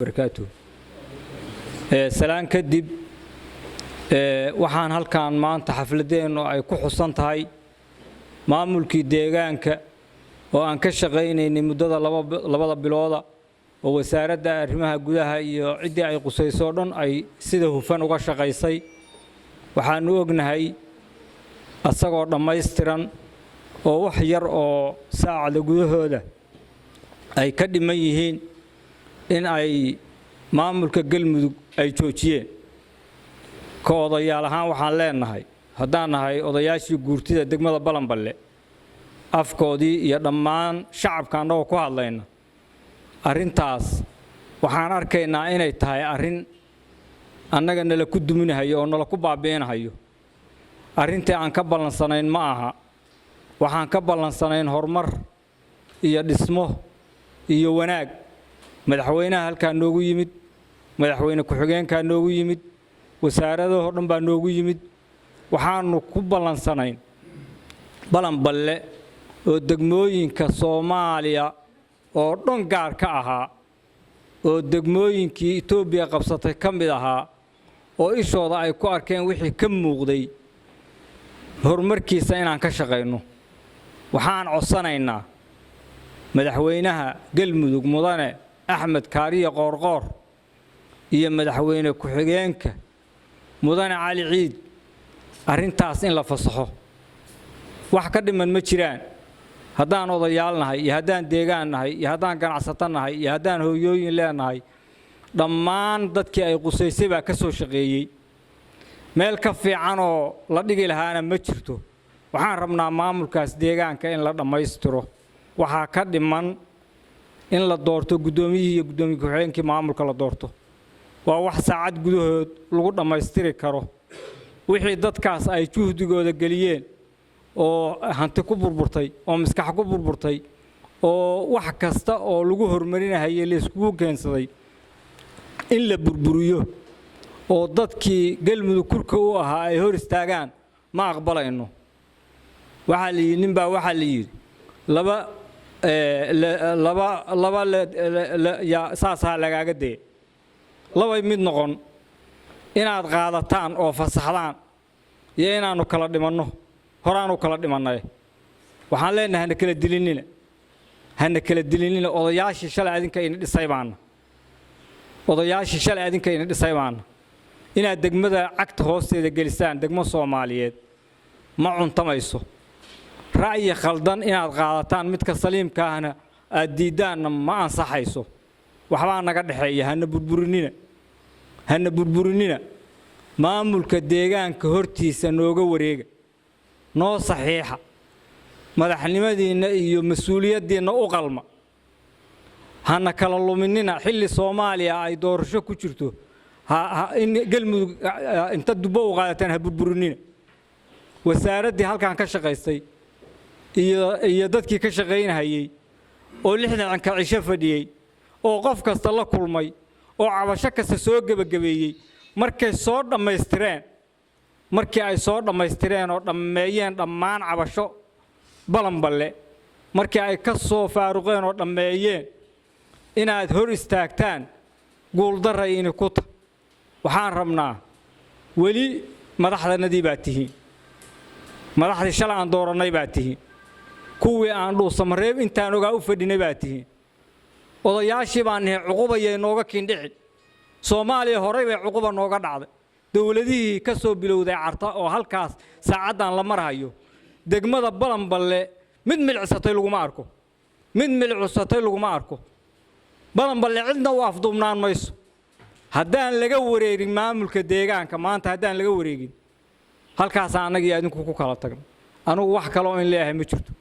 barakaatu salaan kadib waxaan halkaan maanta xafladeenu ay ku xusan tahay maamulkii deegaanka oo aan ka shaqaynaynay muddada labada bilooda oo wasaaradda arrimaha gudaha iyo cidii ay qusayso dhan ay sida hufan uga shaqaysay waxaanu ognahay asagoo dhammaystiran oo wax yar oo saacada gudahooda ay ka dhiman yihiin in ay maamulka galmudug ay joojiyeen ka odayaal ahaan waxaan leenahay haddaan nahay odayaashii guurtida degmada Balanballe afkoodii iyo dhammaan shacabka annagoo ku hadlayna arrintaas waxaan arkaynaa inay tahay arrin annaga nala ku duminayo oo nala ku baabiinayo arrintii aan ka ballansanayn ma aha waxaan ka ballansanayn horumar iyo dhismo iyo wanaag madaxweynaha halka noogu yimid madaxweyne ku-xigeenka noogu yimid wasaaradaha dhan baa noogu yimid waxaanu ku ballansanayn Balanballe oo degmooyinka Soomaaliya oo dhan gaar ka ahaa oo degmooyinkii Itoobiya qabsatay kamid ahaa oo ishooda ay ku arkeen wixii ka muuqday horumarkiisa inaan ka shaqeyno waxaan codsanaynaa madaxweynaha galmudug mudane Axmed Kaariye Qoorqoor iyo madaxweyne ku-xigeenka mudane Cali Ciid arrintaas in la fasaxo wax ka dhiman ma jiraan haddaan odayaalnahay iyo haddaan deegaannahay iyo haddaan ganacsatanahay iyo haddaan hooyooyin leenahay dhammaan dadkii ay qusaysay baa ka soo shaqeeyay meel ka fiican oo la dhigi lahaana ma jirto waxaan rabnaa maamulkaas deegaanka in la dhammaystiro waxaa ka dhiman in la doorto gudoomiyihii iyo gudoomiye ku-xigeenkii maamulka la doorto waa wax saacad gudahood lagu dhammaystiri karo wixii dadkaas ay juhdigooda geliyeen oo hanti ku burburtay oo maskax ku burburtay oo wax kasta oo lagu horumarinayo la isku keensaday in la burburiyo oo dadkii galmudug kurka u ahaa ay hor istaagaan ma aqbalayno waxa la yidhi ninbaa waxa la yidhi laba ya saasaa lagaaga dee labay mid noqon inaad qaadataan oo fasaxdaan iyo inaanu kala dhimanno horaanu kala dhimanay waxaan leenahay hana kala dilinina odayaashii shalay adinka in dhisay baana inaad degmada cagta hoosteeda gelisaan degmo Soomaaliyeed ma cuntamayso ra'yi khaldan inaad qaadataan midka saliimka ahna aad diidaan ma ansaxayso waxba naga dhaxeeya hana burburinina maamulka deegaanka hortiisa nooga wareega noo saxiixa madaxnimadiina iyo mas'uuliyadiina u qalma hana kala luminina xilli Soomaaliya ay doorasho ku jirto in galmudug inta dubo u qaadataan ha burburinina wasaaradii halkaan ka shaqaystay iyo dadkii ka shaqeynayay oo 60 ka cisho fadhiyay oo qof kasta la kulmay oo cabasho kasta soo gabagabeeyay markay soo dhammaystireen oo dhammeeyeen dhammaan cabasho Balanballe markii ay ka soo faaruqeen oo dhammeeyeen inaad hor istaagtaan guuldarayni ku ta waxaan rabnaa wali madaxdanadii baa tihiin madaxdii shalay aan dooranay baa tihiin kuwii aan dhuusamareeb intaan ogaa u fadhinay baa tihiin odayaashii baan nahay cuqubayay nooga kiindhicin Soomaaliya horay bay cuquba nooga dhacday dawladihii ka soo bilowday carta oo halkaas saacadan la marhayo degmada Balanballe mid milcisatay laguma arko Balanballe cidna u afduubnaan mayso haddaan laga wareerin maamulka deegaanka maanta haddaan laga wareegin halkaas annaga iyo adinku ku kala tagno anigu wax kale oo in leeyahay ma jirto